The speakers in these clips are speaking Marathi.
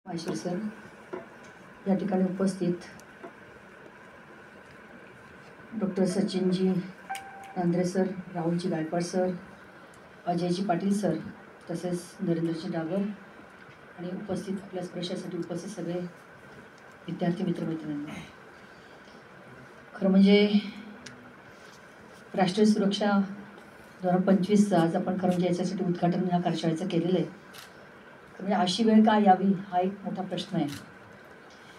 माहेश्वर सर या ठिकाणी उपस्थित doctor सचिनजी Nandre sir, Rahulji Gaikwad sir, Ajayji Patil sir, तसेच नरेंद्रजी डागर आणि उपस्थित आपल्या स्पर्शासाठी उपस्थित सगळे विद्यार्थी मित्रमैत्रिणींना, खरं म्हणजे राष्ट्रीय सुरक्षा 2025 आज आपण खरं म्हणजे याच्यासाठी उद्घाटन या कार्यशाळेचं केलेलं आहे. म्हणजे अशी वेळ का यावी हा एक मोठा प्रश्न आहे.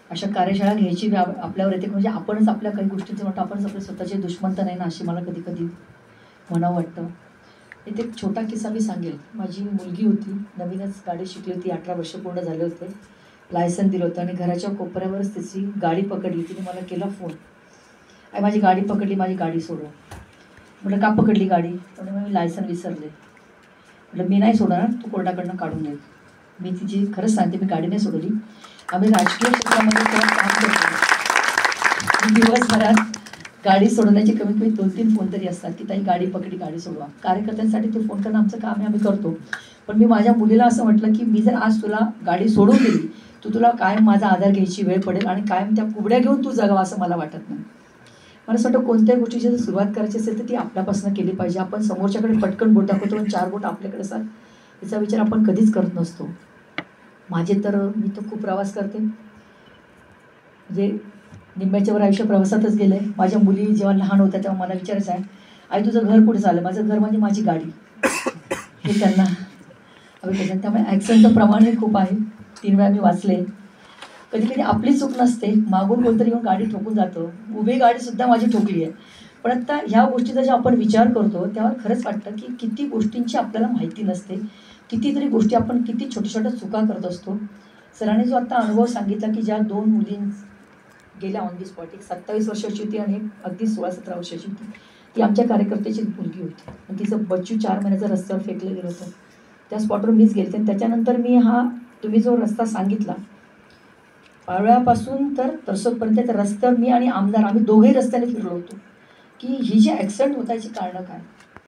अशा कार्यशाळा घ्यायची आपल्यावर येते म्हणजे आपणच आपल्या काही गोष्टींचं म्हणतो, आपणच आपले स्वतःचे दुश्मन तर नाही ना, अशी मला कधी कधी म्हणावं वाटतं. इथे एक छोटा किस्सा मी सांगेल. माझी मुलगी होती, नवीनच गाडी शिकली होती, 18 वर्ष पूर्ण झाले होते, लायसन दिलं होतं आणि घराच्या कोपऱ्यावरच तिची गाडी पकडली. तिने मला केला फोन, आई माझी गाडी पकडली, माझी गाडी सोडव. म्हटलं का पकडली गाडी? म्हणजे मी लायसन विसरले. म्हटलं मी नाही सोडणार, तू कोर्टाकडनं काढून दे. मी तिची खरंच सांगते, मी गाडी नाही सोडवली. आम्ही राजकीय क्षेत्रामध्ये काम करतो, दिवसभरात गाडी सोडवण्याचे कमीत कमी 2-3 फोन तरी असतात की ताई गाडी पकडी, गाडी सोडवा. कार्यकर्त्यांसाठी ते फोन करणं आमचं काम आहे, आम्ही करतो. पण मी माझ्या मुलीला असं म्हटलं की मी जर आज तुला गाडी सोडून दिली, तुला कायम माझा आधार घ्यायची वेळ पडेल आणि कायम त्या कुबड्या घेऊन तू जगावं असं मला वाटत नाही. मला असं वाटतं कोणत्याही गोष्टीची जर सुरुवात करायची असेल तर ती आपल्यापासून केली पाहिजे. आपण समोरच्याकडे पटकन बोट दाखवतो आणि 4 बोट आपल्याकडे असतात, याचा विचार आपण कधीच करत नसतो. मी तर खूप प्रवास करते, म्हणजे निम्म्याच्यावर आयुष्य प्रवासातच गेलं आहे. माझ्या मुली जेव्हा लहान होत्या तेव्हा मला विचारायचं आहे, आई तुझं घर कुठे झालं? माझं घर म्हणजे माझी गाडी, हे त्यांना हवे. त्यामुळे ॲक्सिडेंटचं प्रमाण हे खूप आहे. 3 वेळा मी वाचले. कधी कधी आपली चूक नसते, मागून कोणतरी येऊन गाडी ठोकून जातं. उभी गाडीसुद्धा माझी ठोकली आहे. पण आता ह्या गोष्टीचा जेव्हा आपण विचार करतो तेव्हा खरंच वाटतं की किती गोष्टींची आपल्याला माहिती नसते, कितीतरी गोष्टी आपण किती छोट्या छोट्या चुका करत असतो. सरांनी जो आता अनुभव सांगितला की ज्या 2 मुली गेल्या ऑन दी स्पॉट, एक 27 वर्षाची होती आणि एक अगदी 16-17 वर्षाची होती. ती आमच्या कार्यकर्त्याची मुलगी होती आणि तिचं बच्चू 4 महिन्याचा रस्त्यावर फेकलं गेलं होतं. त्या स्पॉटवर मीच गेले आणि त्याच्यानंतर मी तुम्ही जो रस्ता सांगितला पाळव्यापासून तर तरसोदपर्यंत, त्या रस्त्यावर मी आणि आमदार आम्ही दोघेही रस्त्याने फिरलो होतो की ही जी ॲक्सिडेंट होतायची कारणं काय.